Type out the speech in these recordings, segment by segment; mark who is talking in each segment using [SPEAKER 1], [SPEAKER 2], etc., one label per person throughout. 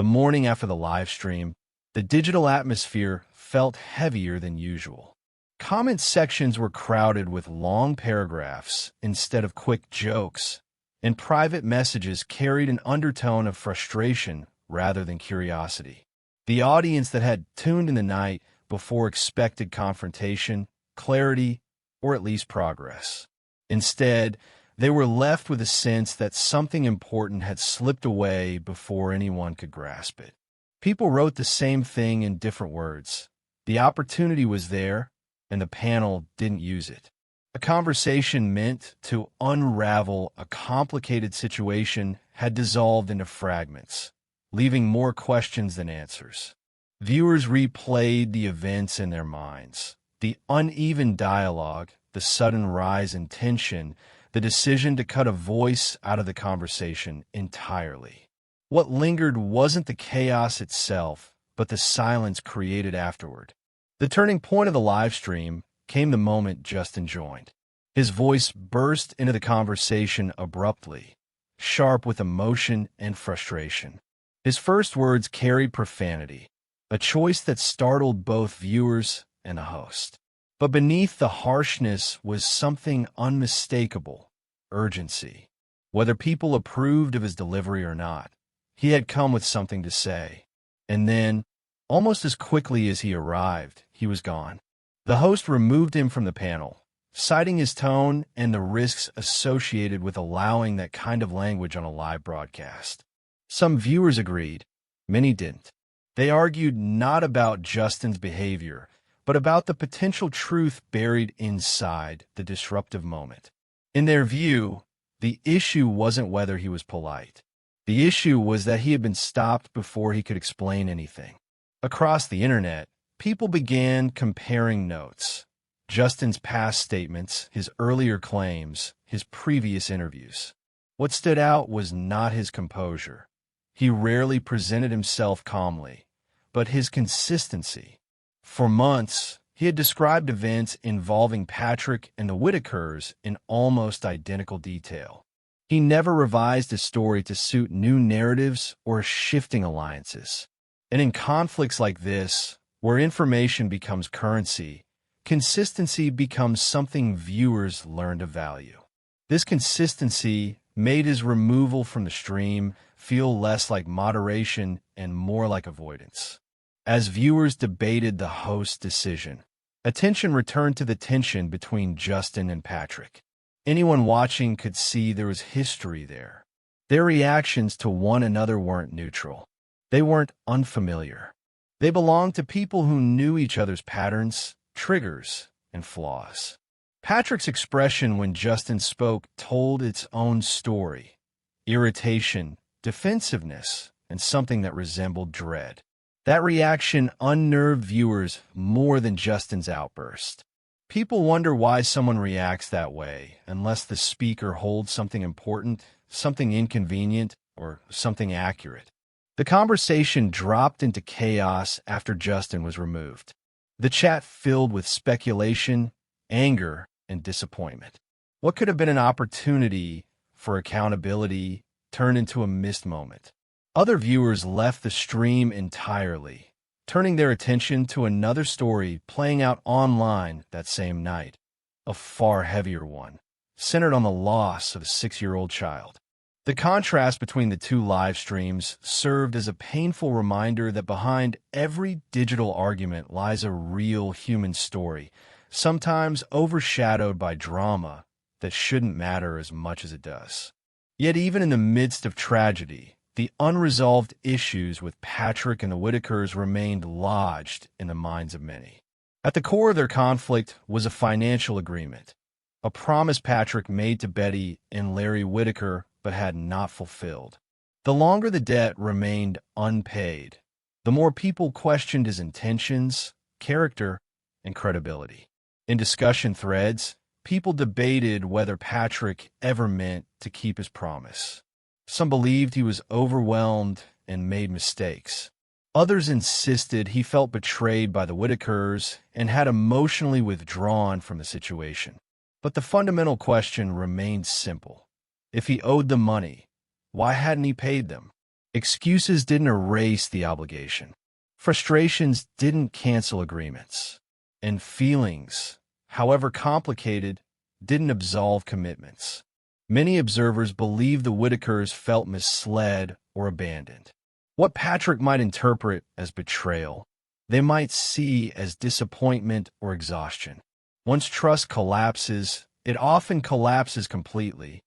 [SPEAKER 1] The morning after the live stream, the digital atmosphere felt heavier than usual. Comment sections were crowded with long paragraphs instead of quick jokes, and private messages carried an undertone of frustration rather than curiosity. The audience that had tuned in the night before expected confrontation, clarity, or at least progress. Instead, they were left with a sense that something important had slipped away before anyone could grasp it. People wrote the same thing in different words. The opportunity was there, and the panel didn't use it. A conversation meant to unravel a complicated situation had dissolved into fragments, leaving more questions than answers. Viewers replayed the events in their minds. The uneven dialogue, the sudden rise in tension, the decision to cut a voice out of the conversation entirely. What lingered wasn't the chaos itself, but the silence created afterward. The turning point of the live stream came the moment Justin joined. His voice burst into the conversation abruptly, sharp with emotion and frustration. His first words carried profanity, a choice that startled both viewers and the host. But beneath the harshness was something unmistakable: urgency. Whether people approved of his delivery or not, he had come with something to say. And then, almost as quickly as he arrived, he was gone. The host removed him from the panel, citing his tone and the risks associated with allowing that kind of language on a live broadcast. Some viewers agreed, many didn't. They argued not about Justin's behavior, but about the potential truth buried inside the disruptive moment. In their view, the issue wasn't whether he was polite. The issue was that he had been stopped before he could explain anything. Across the internet, people began comparing notes: Justin's past statements, his earlier claims, his previous interviews. What stood out was not his composure. He rarely presented himself calmly, but his consistency. For months, he had described events involving Patrick and the Whittakers in almost identical detail. He never revised his story to suit new narratives or shifting alliances. And in conflicts like this, where information becomes currency, consistency becomes something viewers learn to value. This consistency made his removal from the stream feel less like moderation and more like avoidance. As viewers debated the host's decision, attention returned to the tension between Justin and Patrick. Anyone watching could see there was history there. Their reactions to one another weren't neutral. They weren't unfamiliar. They belonged to people who knew each other's patterns, triggers, and flaws. Patrick's expression when Justin spoke told its own story: irritation, defensiveness, and something that resembled dread. That reaction unnerved viewers more than Justin's outburst. People wonder why someone reacts that way unless the speaker holds something important, something inconvenient, or something accurate. The conversation dropped into chaos after Justin was removed. The chat filled with speculation, anger, and disappointment. What could have been an opportunity for accountability turned into a missed moment. Other viewers left the stream entirely, turning their attention to another story playing out online that same night, a far heavier one, centered on the loss of a 6-year-old child. The contrast between the two live streams served as a painful reminder that behind every digital argument lies a real human story, sometimes overshadowed by drama that shouldn't matter as much as it does. Yet even in the midst of tragedy, the unresolved issues with Patrick and the Whittakers remained lodged in the minds of many. At the core of their conflict was a financial agreement, a promise Patrick made to Betty and Larry Whittaker but had not fulfilled. The longer the debt remained unpaid, the more people questioned his intentions, character, and credibility. In discussion threads, people debated whether Patrick ever meant to keep his promise. Some believed he was overwhelmed and made mistakes. Others insisted he felt betrayed by the Whittakers and had emotionally withdrawn from the situation. But the fundamental question remained simple. If he owed them money, why hadn't he paid them? Excuses didn't erase the obligation. Frustrations didn't cancel agreements. And feelings, however complicated, didn't absolve commitments. Many observers believed the Whittakers felt misled or abandoned. What Patrick might interpret as betrayal, they might see as disappointment or exhaustion. Once trust collapses, it often collapses completely,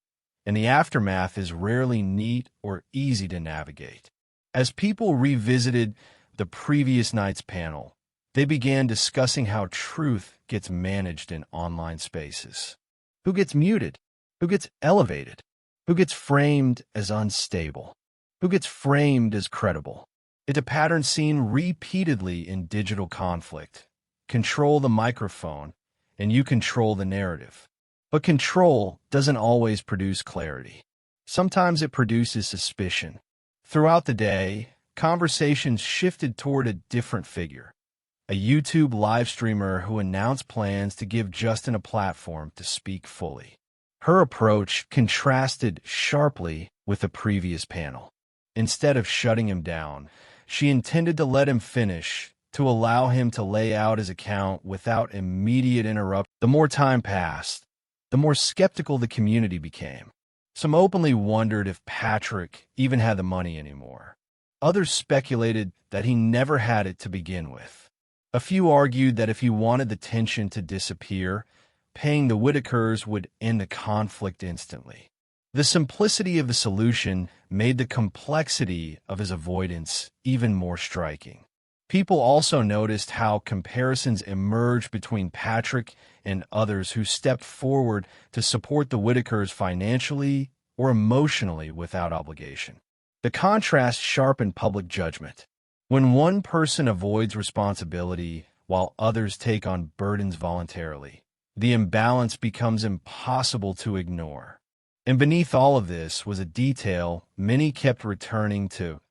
[SPEAKER 1] and the aftermath is rarely neat or easy to navigate. As people revisited the previous night's panel, they began discussing how truth gets managed in online spaces. Who gets muted? Who gets elevated? Who gets framed as unstable? Who gets framed as credible? It's a pattern seen repeatedly in digital conflict. Control the microphone, and you control the narrative. But control doesn't always produce clarity. Sometimes it produces suspicion. Throughout the day, conversations shifted toward a different figure, a YouTube live streamer who announced plans to give Justin a platform to speak fully. Her approach contrasted sharply with the previous panel. Instead of shutting him down, she intended to let him finish, to allow him to lay out his account without immediate interruption. The more time passed, the more skeptical the community became. Some openly wondered if Patrick even had the money anymore. Others speculated that he never had it to begin with. A few argued that if he wanted the tension to disappear, paying the Whittakers would end the conflict instantly. The simplicity of the solution made the complexity of his avoidance even more striking. People also noticed how comparisons emerged between Patrick and others who stepped forward to support the Whittakers financially or emotionally without obligation. The contrast sharpened public judgment. When one person avoids responsibility while others take on burdens voluntarily, the imbalance becomes impossible to ignore. And beneath all of this was a detail many kept returning to.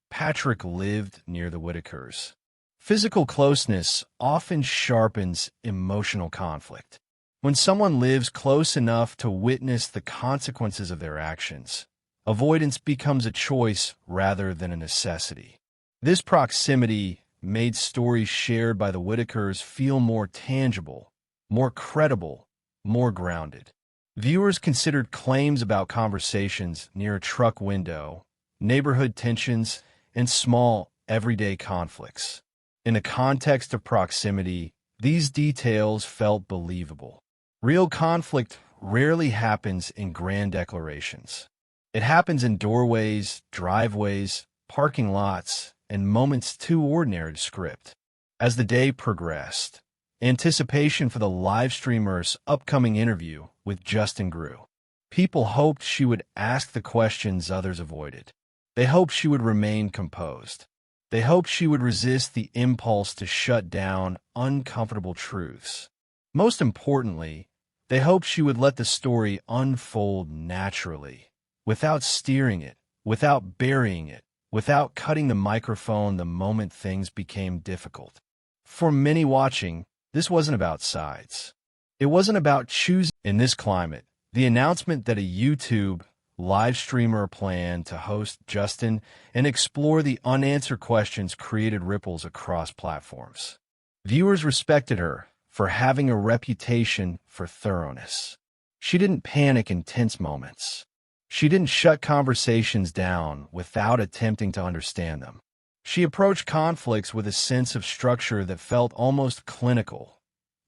[SPEAKER 1] Patrick lived near the Whittakers. Physical closeness often sharpens emotional conflict. When someone lives close enough to witness the consequences of their actions, avoidance becomes a choice rather than a necessity. This proximity made stories shared by the Whittakers feel more tangible, more credible, more grounded. Viewers considered claims about conversations near a truck window, neighborhood tensions, and small, everyday conflicts. In the context of proximity, these details felt believable. Real conflict rarely happens in grand declarations. It happens in doorways, driveways, parking lots, and moments too ordinary to script. As the day progressed, anticipation for the live streamer's upcoming interview with Justin grew. People hoped she would ask the questions others avoided. They hoped she would remain composed. They hoped she would resist the impulse to shut down uncomfortable truths. Most importantly, they hoped she would let the story unfold naturally, without steering it, without burying it, without cutting the microphone the moment things became difficult. For many watching, this wasn't about sides. It wasn't about choosing. In this climate, the announcement that a YouTube live streamer planned to host Justin and explore the unanswered questions created ripples across platforms. Viewers respected her for having a reputation for thoroughness. She didn't panic in tense moments. She didn't shut conversations down without attempting to understand them. She approached conflicts with a sense of structure that felt almost clinical,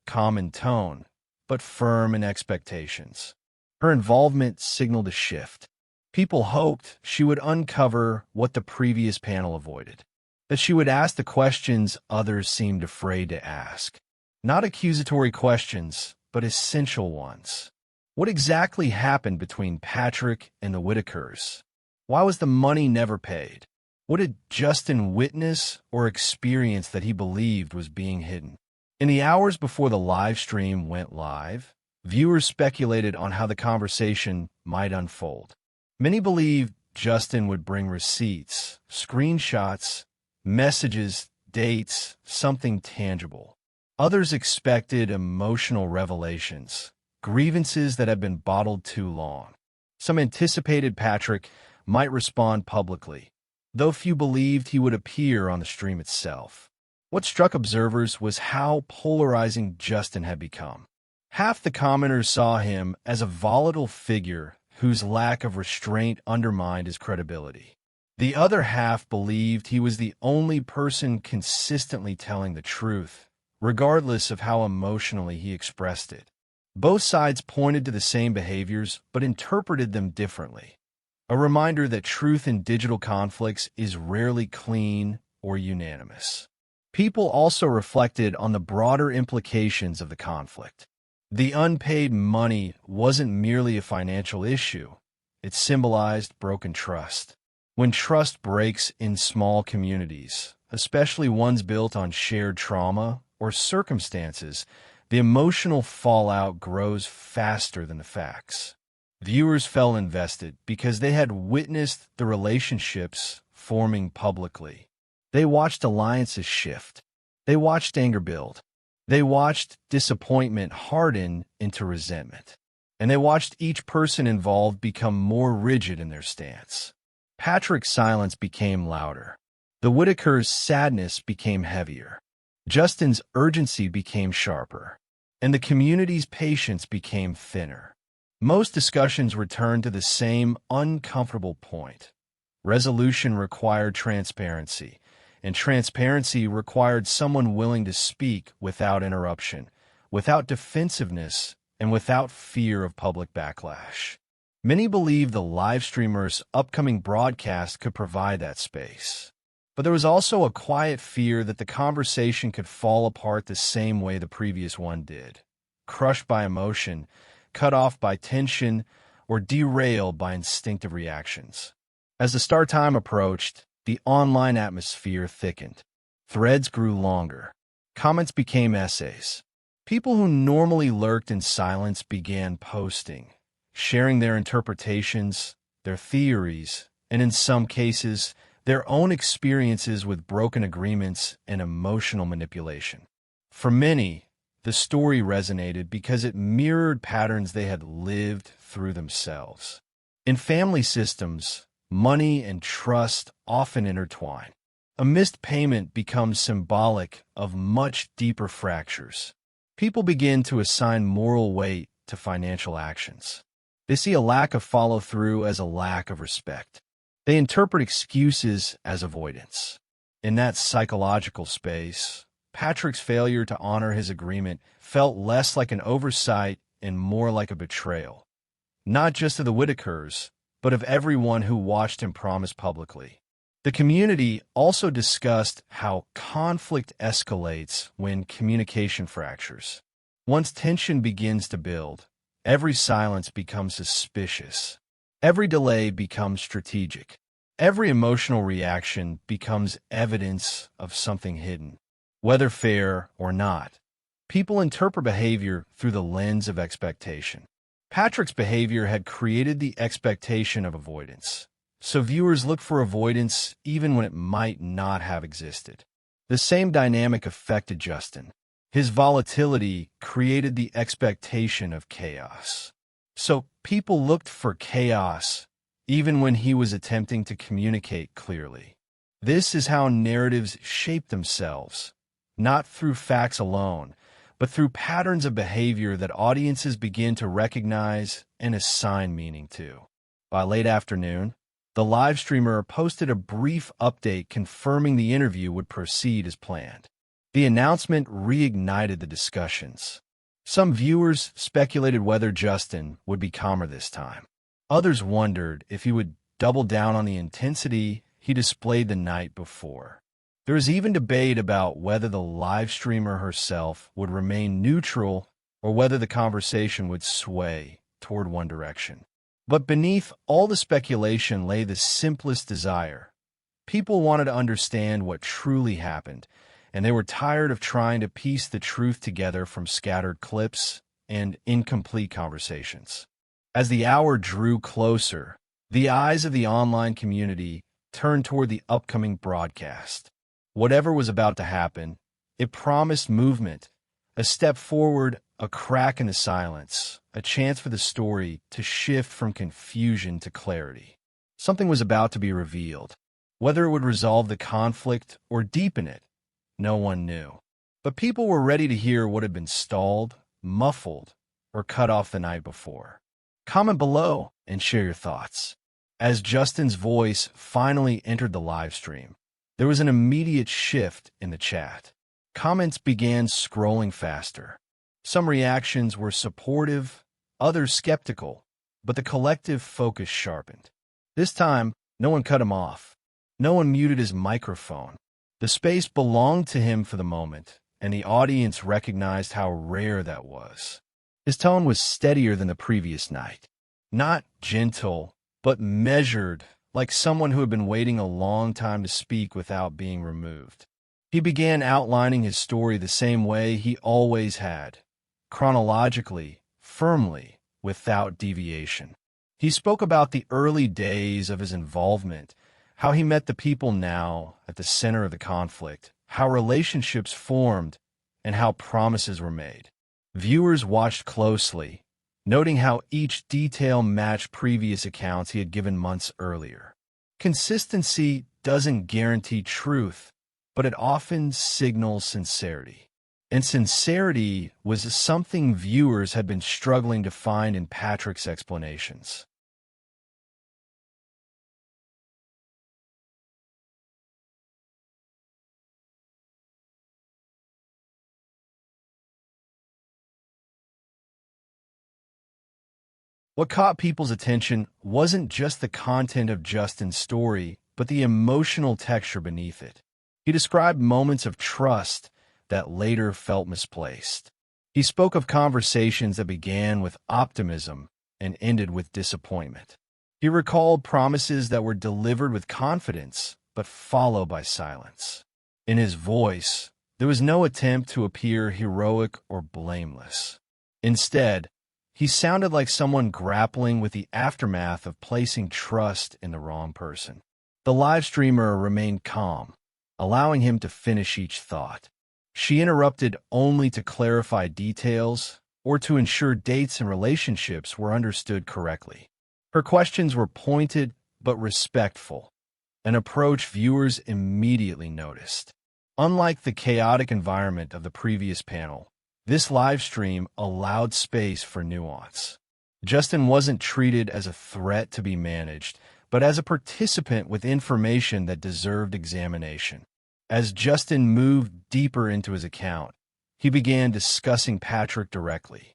[SPEAKER 1] calm in tone, but firm in expectations. Her involvement signaled a shift. People hoped she would uncover what the previous panel avoided, that she would ask the questions others seemed afraid to ask. Not accusatory questions, but essential ones. What exactly happened between Patrick and the Whittakers? Why was the money never paid? What did Justin witness or experience that he believed was being hidden? In the hours before the live stream went live, viewers speculated on how the conversation might unfold. Many believed Justin would bring receipts, screenshots, messages, dates, something tangible. Others expected emotional revelations, grievances that had been bottled too long. Some anticipated Patrick might respond publicly, though few believed he would appear on the stream itself. What struck observers was how polarizing Justin had become. Half the commenters saw him as a volatile figure whose lack of restraint undermined his credibility. The other half believed he was the only person consistently telling the truth, regardless of how emotionally he expressed it. Both sides pointed to the same behaviors, but interpreted them differently. A reminder that truth in digital conflicts is rarely clean or unanimous. People also reflected on the broader implications of the conflict. The unpaid money wasn't merely a financial issue. It symbolized broken trust. When trust breaks in small communities, especially ones built on shared trauma or circumstances, the emotional fallout grows faster than the facts. Viewers felt invested because they had witnessed the relationships forming publicly. They watched alliances shift. They watched anger build. They watched disappointment harden into resentment. And they watched each person involved become more rigid in their stance. Patrick's silence became louder. The Whittakers' sadness became heavier. Justin's urgency became sharper. And the community's patience became thinner. Most discussions returned to the same uncomfortable point. Resolution required transparency, and transparency required someone willing to speak without interruption, without defensiveness, and without fear of public backlash. Many believed the live streamer's upcoming broadcast could provide that space. But there was also a quiet fear that the conversation could fall apart the same way the previous one did, crushed by emotion, cut off by tension, or derailed by instinctive reactions. As the start time approached, the online atmosphere thickened. Threads grew longer. Comments became essays. People who normally lurked in silence began posting, sharing their interpretations, their theories, and in some cases, their own experiences with broken agreements and emotional manipulation. For many, the story resonated because it mirrored patterns they had lived through themselves. In family systems, money and trust often intertwine. A missed payment becomes symbolic of much deeper fractures. People begin to assign moral weight to financial actions. They see a lack of follow-through as a lack of respect. They interpret excuses as avoidance. In that psychological space, Patrick's failure to honor his agreement felt less like an oversight and more like a betrayal, not just of the Whittakers, but of everyone who watched him promise publicly. The community also discussed how conflict escalates when communication fractures. Once tension begins to build, every silence becomes suspicious. Every delay becomes strategic. Every emotional reaction becomes evidence of something hidden. Whether fair or not, people interpret behavior through the lens of expectation. Patrick's behavior had created the expectation of avoidance, so viewers looked for avoidance even when it might not have existed. The same dynamic affected Justin. His volatility created the expectation of chaos. So people looked for chaos even when he was attempting to communicate clearly. This is how narratives shape themselves, not through facts alone, but through patterns of behavior that audiences begin to recognize and assign meaning to. By late afternoon, the live streamer posted a brief update confirming the interview would proceed as planned. The announcement reignited the discussions. Some viewers speculated whether Justin would be calmer this time. Others wondered if he would double down on the intensity he displayed the night before. There was even debate about whether the live streamer herself would remain neutral or whether the conversation would sway toward one direction. But beneath all the speculation lay the simplest desire. People wanted to understand what truly happened, and they were tired of trying to piece the truth together from scattered clips and incomplete conversations. As the hour drew closer, the eyes of the online community turned toward the upcoming broadcast. Whatever was about to happen, it promised movement, a step forward, a crack in the silence, a chance for the story to shift from confusion to clarity. Something was about to be revealed. Whether it would resolve the conflict or deepen it, no one knew. But people were ready to hear what had been stalled, muffled, or cut off the night before. Comment below and share your thoughts. As Justin's voice finally entered the live stream, there was an immediate shift in the chat. Comments began scrolling faster. Some reactions were supportive, others skeptical, but the collective focus sharpened. This time, no one cut him off. No one muted his microphone. The space belonged to him for the moment, and the audience recognized how rare that was. His tone was steadier than the previous night. Not gentle, but measured, like someone who had been waiting a long time to speak without being removed. He began outlining his story the same way he always had, chronologically, firmly, without deviation. He spoke about the early days of his involvement, how he met the people now at the center of the conflict, how relationships formed, and how promises were made. Viewers watched closely, noting how each detail matched previous accounts he had given months earlier. Consistency doesn't guarantee truth, but it often signals sincerity. And sincerity was something viewers had been struggling to find in Patrick's explanations. What caught people's attention wasn't just the content of Justin's story, but the emotional texture beneath it. He described moments of trust that later felt misplaced. He spoke of conversations that began with optimism and ended with disappointment. He recalled promises that were delivered with confidence, but followed by silence. In his voice, there was no attempt to appear heroic or blameless. Instead, he sounded like someone grappling with the aftermath of placing trust in the wrong person. The live streamer remained calm, allowing him to finish each thought. She interrupted only to clarify details or to ensure dates and relationships were understood correctly. Her questions were pointed but respectful, an approach viewers immediately noticed. Unlike the chaotic environment of the previous panel, this live stream allowed space for nuance. Justin wasn't treated as a threat to be managed, but as a participant with information that deserved examination. As Justin moved deeper into his account, he began discussing Patrick directly.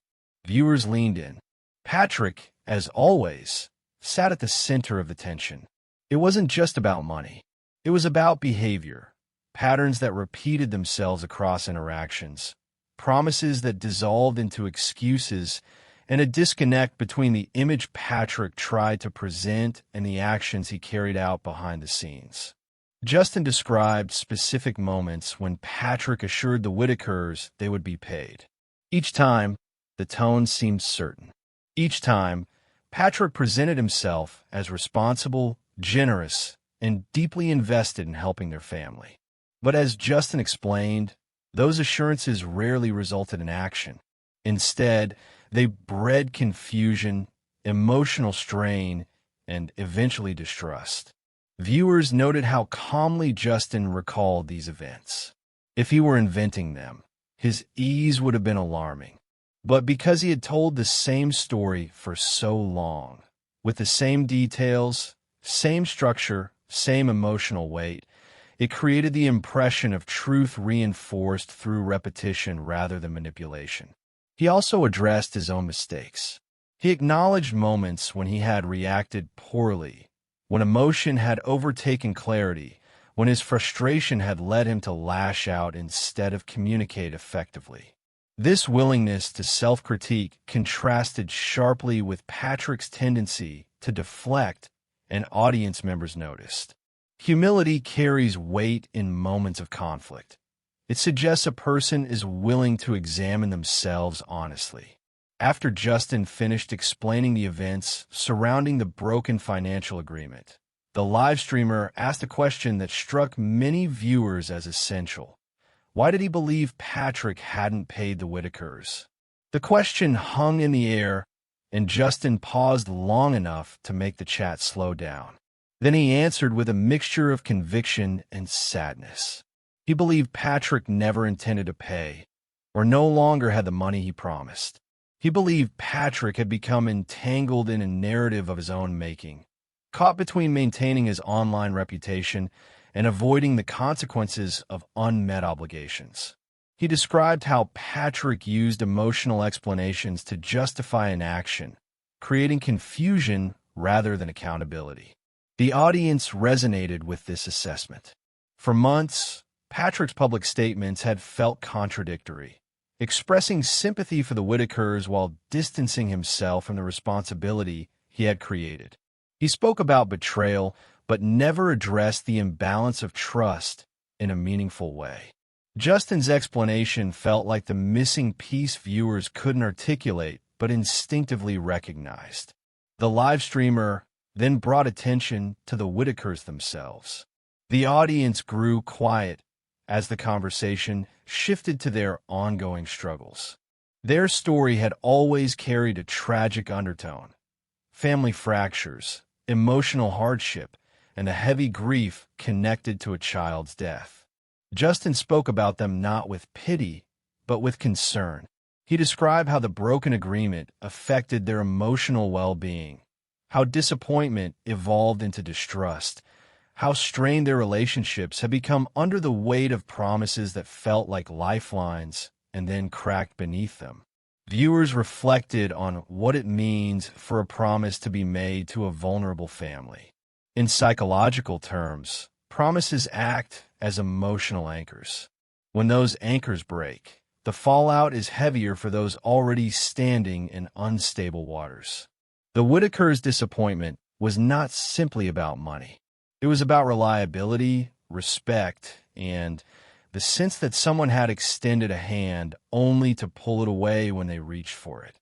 [SPEAKER 1] Viewers leaned in. Patrick, as always, sat at the center of the tension. It wasn't just about money. It was about behavior, patterns that repeated themselves across interactions, promises that dissolved into excuses, and a disconnect between the image Patrick tried to present and the actions he carried out behind the scenes. Justin described specific moments when Patrick assured the Whittakers they would be paid. Each time, the tone seemed certain. Each time, Patrick presented himself as responsible, generous, and deeply invested in helping their family. But as Justin explained, those assurances rarely resulted in action. Instead, they bred confusion, emotional strain, and eventually distrust. Viewers noted how calmly Justin recalled these events. If he were inventing them, his ease would have been alarming. But because he had told the same story for so long, with the same details, same structure, same emotional weight, it created the impression of truth reinforced through repetition rather than manipulation. He also addressed his own mistakes. He acknowledged moments when he had reacted poorly, when emotion had overtaken clarity, when his frustration had led him to lash out instead of communicate effectively. This willingness to self-critique contrasted sharply with Patrick's tendency to deflect, and audience members noticed. Humility carries weight in moments of conflict. It suggests a person is willing to examine themselves honestly. After Justin finished explaining the events surrounding the broken financial agreement, the live streamer asked a question that struck many viewers as essential. Why did he believe Patrick hadn't paid the Whittakers? The question hung in the air, and Justin paused long enough to make the chat slow down. Then he answered with a mixture of conviction and sadness. He believed Patrick never intended to pay, or no longer had the money he promised. He believed Patrick had become entangled in a narrative of his own making, caught between maintaining his online reputation and avoiding the consequences of unmet obligations. He described how Patrick used emotional explanations to justify an action, creating confusion rather than accountability. The audience resonated with this assessment. For months, Patrick's public statements had felt contradictory, expressing sympathy for the Whittakers while distancing himself from the responsibility he had created. He spoke about betrayal, but never addressed the imbalance of trust in a meaningful way. Justin's explanation felt like the missing piece viewers couldn't articulate but instinctively recognized. The live streamer then brought attention to the Whittakers themselves. The audience grew quiet as the conversation shifted to their ongoing struggles. Their story had always carried a tragic undertone: family fractures, emotional hardship, and a heavy grief connected to a child's death. Justin spoke about them not with pity, but with concern. He described how the broken agreement affected their emotional well-being, how disappointment evolved into distrust, how strained their relationships had become under the weight of promises that felt like lifelines and then cracked beneath them. Viewers reflected on what it means for a promise to be made to a vulnerable family. In psychological terms, promises act as emotional anchors. When those anchors break, the fallout is heavier for those already standing in unstable waters. The Whittakers' disappointment was not simply about money. It was about reliability, respect, and the sense that someone had extended a hand only to pull it away when they reached for it.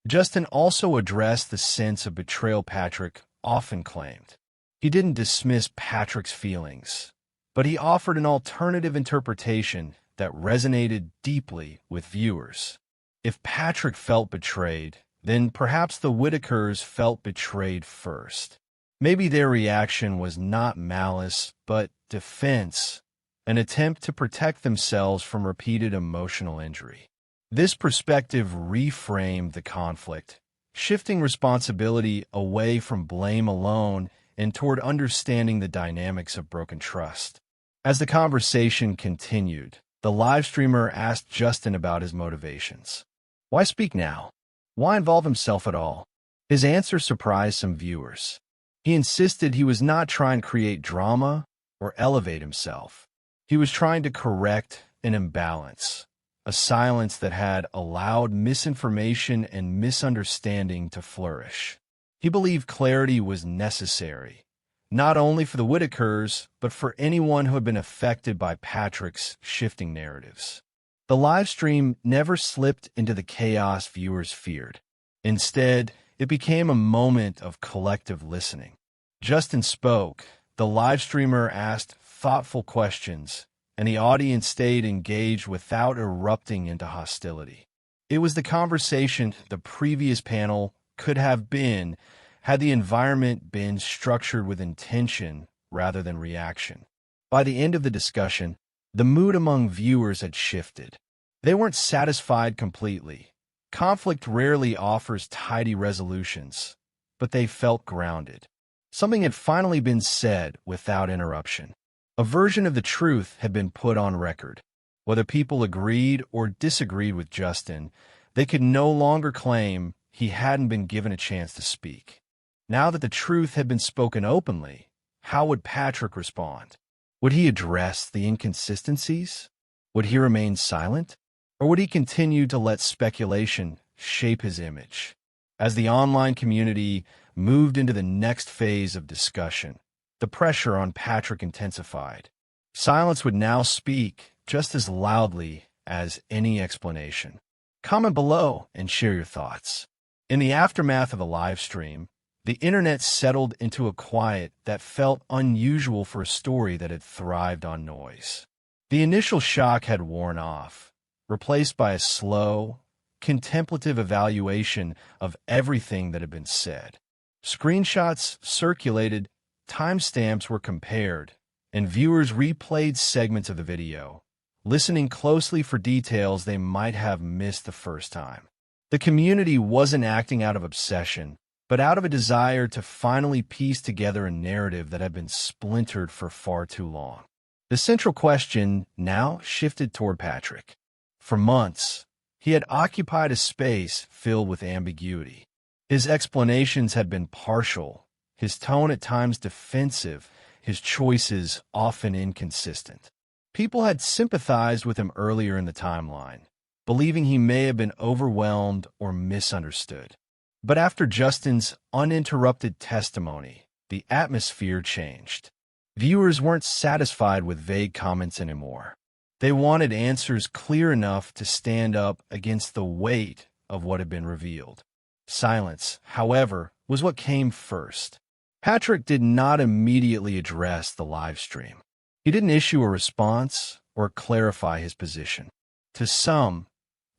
[SPEAKER 1] Justin also addressed the sense of betrayal Patrick often claimed. He didn't dismiss Patrick's feelings, but he offered an alternative interpretation that resonated deeply with viewers. If Patrick felt betrayed, then perhaps the Whittakers felt betrayed first. Maybe their reaction was not malice, but defense, an attempt to protect themselves from repeated emotional injury. This perspective reframed the conflict, shifting responsibility away from blame alone and toward understanding the dynamics of broken trust. As the conversation continued, the live streamer asked Justin about his motivations. Why speak now? Why involve himself at all? His answer surprised some viewers. He insisted he was not trying to create drama or elevate himself. He was trying to correct an imbalance, a silence that had allowed misinformation and misunderstanding to flourish. He believed clarity was necessary, not only for the Whittakers, but for anyone who had been affected by Patrick's shifting narratives. The live stream never slipped into the chaos viewers feared. Instead, it became a moment of collective listening. Justin spoke, the live streamer asked thoughtful questions, and the audience stayed engaged without erupting into hostility. It was the conversation the previous panel could have been had the environment been structured with intention rather than reaction. By the end of the discussion, the mood among viewers had shifted. They weren't satisfied completely. Conflict rarely offers tidy resolutions, but they felt grounded. Something had finally been said without interruption. A version of the truth had been put on record. Whether people agreed or disagreed with Justin, they could no longer claim he hadn't been given a chance to speak. Now that the truth had been spoken openly, how would Patrick respond? Would he address the inconsistencies? Would he remain silent? Or would he continue to let speculation shape his image? As the online community moved into the next phase of discussion, the pressure on Patrick intensified. Silence would now speak just as loudly as any explanation. Comment below and share your thoughts. In the aftermath of the live stream, the internet settled into a quiet that felt unusual for a story that had thrived on noise. The initial shock had worn off, replaced by a slow, contemplative evaluation of everything that had been said. Screenshots circulated timestamps were compared, and viewers replayed segments of the video, listening closely for details they might have missed the first time. The community wasn't acting out of obsession, but out of a desire to finally piece together a narrative that had been splintered for far too long. The central question now shifted toward Patrick. For months, he had occupied a space filled with ambiguity. His explanations had been partial, his tone at times defensive, his choices often inconsistent. People had sympathized with him earlier in the timeline, believing he may have been overwhelmed or misunderstood. But after Justin's uninterrupted testimony, the atmosphere changed. Viewers weren't satisfied with vague comments anymore. They wanted answers clear enough to stand up against the weight of what had been revealed. Silence, however, was what came first. Patrick did not immediately address the live stream. He didn't issue a response or clarify his position. To some,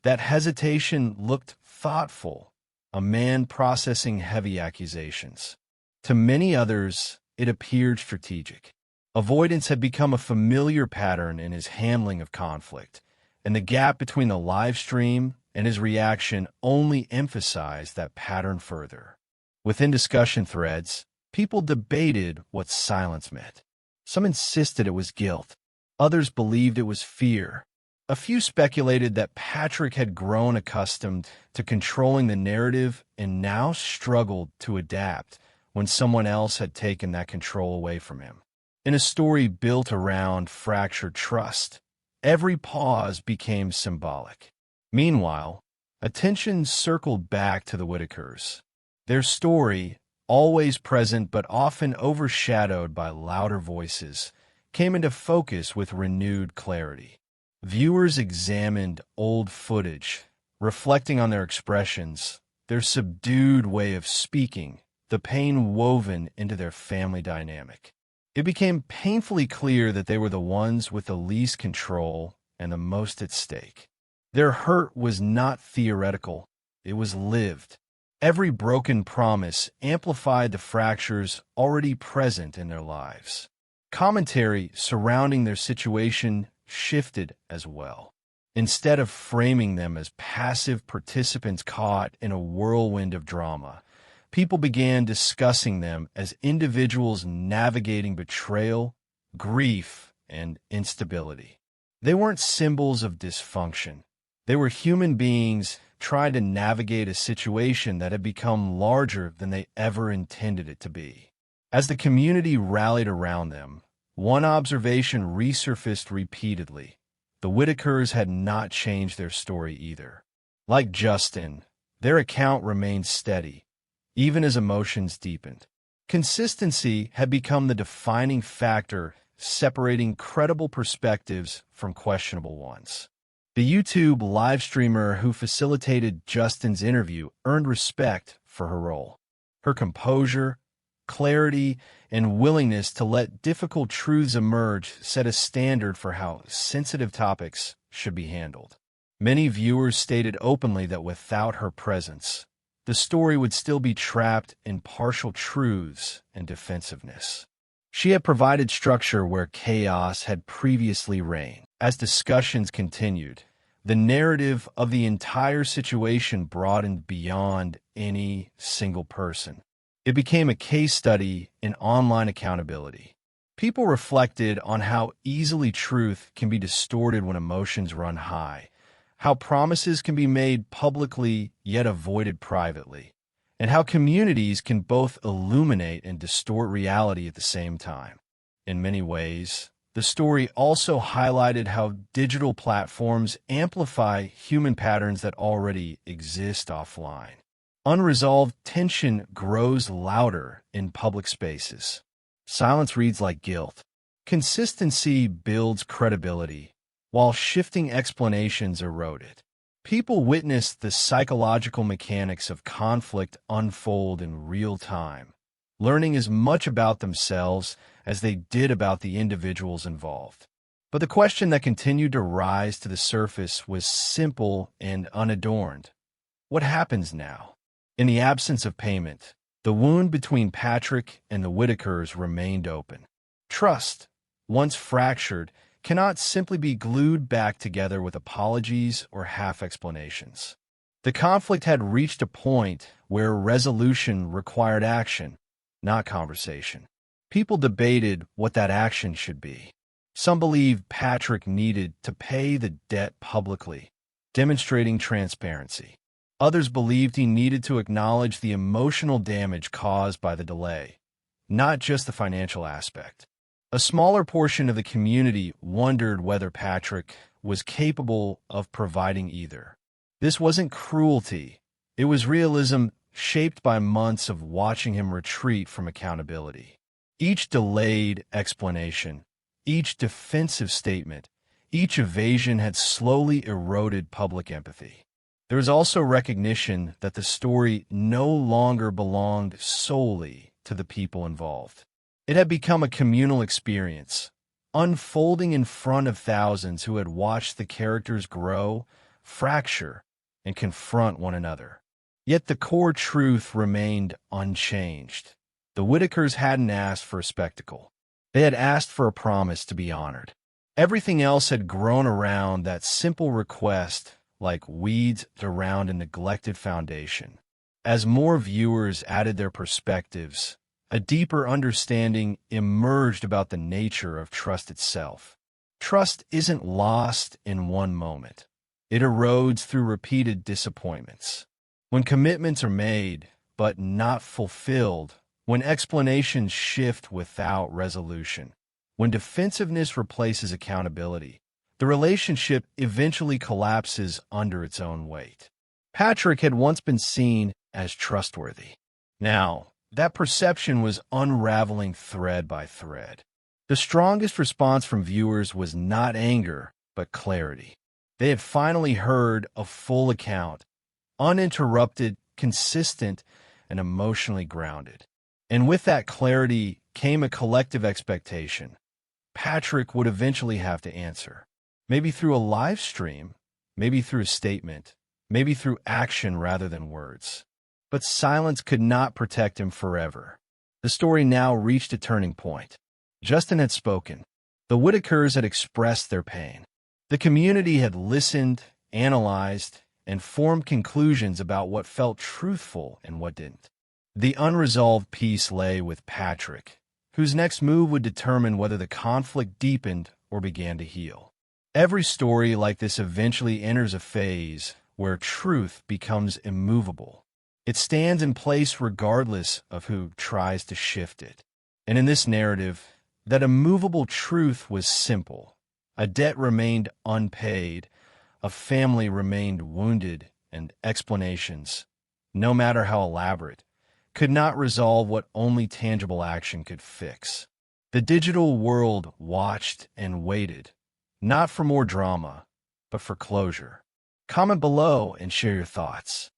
[SPEAKER 1] that hesitation looked thoughtful, a man processing heavy accusations. To many others, it appeared strategic. Avoidance had become a familiar pattern in his handling of conflict, and the gap between the live stream and his reaction only emphasized that pattern further. Within discussion threads, people debated what silence meant. Some insisted it was guilt. Others believed it was fear. A few speculated that Patrick had grown accustomed to controlling the narrative and now struggled to adapt when someone else had taken that control away from him. In a story built around fractured trust, every pause became symbolic. Meanwhile, attention circled back to the Whittakers. Their story, always present but often overshadowed by louder voices, came into focus with renewed clarity. Viewers examined old footage, reflecting on their expressions, their subdued way of speaking, the pain woven into their family dynamic. It became painfully clear that they were the ones with the least control and the most at stake. Their hurt was not theoretical, it was lived. Every broken promise amplified the fractures already present in their lives. Commentary surrounding their situation shifted as well. Instead of framing them as passive participants caught in a whirlwind of drama, people began discussing them as individuals navigating betrayal, grief, and instability. They weren't symbols of dysfunction. They were human beings trying to navigate a situation that had become larger than they ever intended it to be. As the community rallied around them, one observation resurfaced repeatedly. The Whittakers had not changed their story either. Like Justin, their account remained steady, even as emotions deepened. Consistency had become the defining factor separating credible perspectives from questionable ones. The YouTube live streamer who facilitated Justin's interview earned respect for her role. Her composure, clarity, and willingness to let difficult truths emerge set a standard for how sensitive topics should be handled. Many viewers stated openly that without her presence, the story would still be trapped in partial truths and defensiveness. She had provided structure where chaos had previously reigned. As discussions continued, the narrative of the entire situation broadened beyond any single person. It became a case study in online accountability. People reflected on how easily truth can be distorted when emotions run high, how promises can be made publicly yet avoided privately, and how communities can both illuminate and distort reality at the same time. In many ways, the story also highlighted how digital platforms amplify human patterns that already exist offline. Unresolved tension grows louder in public spaces. Silence reads like guilt. Consistency builds credibility, while shifting explanations erode it. People witness the psychological mechanics of conflict unfold in real time, learning as much about themselves as they did about the individuals involved. But the question that continued to rise to the surface was simple and unadorned. What happens now? In the absence of payment, The wound between Patrick and the Whittakers remained open. Trust, once fractured, cannot simply be glued back together with apologies or half-explanations. The conflict had reached a point where resolution required action, not conversation. People debated what that action should be. Some believed Patrick needed to pay the debt publicly, demonstrating transparency. Others believed he needed to acknowledge the emotional damage caused by the delay, not just the financial aspect. A smaller portion of the community wondered whether Patrick was capable of providing either. This wasn't cruelty. It was realism shaped by months of watching him retreat from accountability. Each delayed explanation, each defensive statement, each evasion had slowly eroded public empathy. There was also recognition that the story no longer belonged solely to the people involved. It had become a communal experience, unfolding in front of thousands who had watched the characters grow, fracture, and confront one another. Yet the core truth remained unchanged. The Whittakers hadn't asked for a spectacle. They had asked for a promise to be honored. Everything else had grown around that simple request, like weeds around a neglected foundation. As more viewers added their perspectives, a deeper understanding emerged about the nature of trust itself. Trust isn't lost in one moment. It erodes through repeated disappointments. When commitments are made, but not fulfilled, when explanations shift without resolution, when defensiveness replaces accountability, the relationship eventually collapses under its own weight. Patrick had once been seen as trustworthy. Now, that perception was unraveling thread by thread. The strongest response from viewers was not anger, but clarity. They had finally heard a full account, uninterrupted, consistent, and emotionally grounded. And with that clarity came a collective expectation. Patrick would eventually have to answer. Maybe through a live stream, maybe through a statement, maybe through action rather than words. But silence could not protect him forever. The story now reached a turning point. Justin had spoken. The Whittakers had expressed their pain. The community had listened, analyzed, and formed conclusions about what felt truthful and what didn't. The unresolved piece lay with Patrick, whose next move would determine whether the conflict deepened or began to heal. Every story like this eventually enters a phase where truth becomes immovable. It stands in place regardless of who tries to shift it. And in this narrative, that immovable truth was simple. A debt remained unpaid, a family remained wounded, and explanations, no matter how elaborate, could not resolve what only tangible action could fix. The digital world watched and waited, not for more drama, but for closure. Comment below and share your thoughts.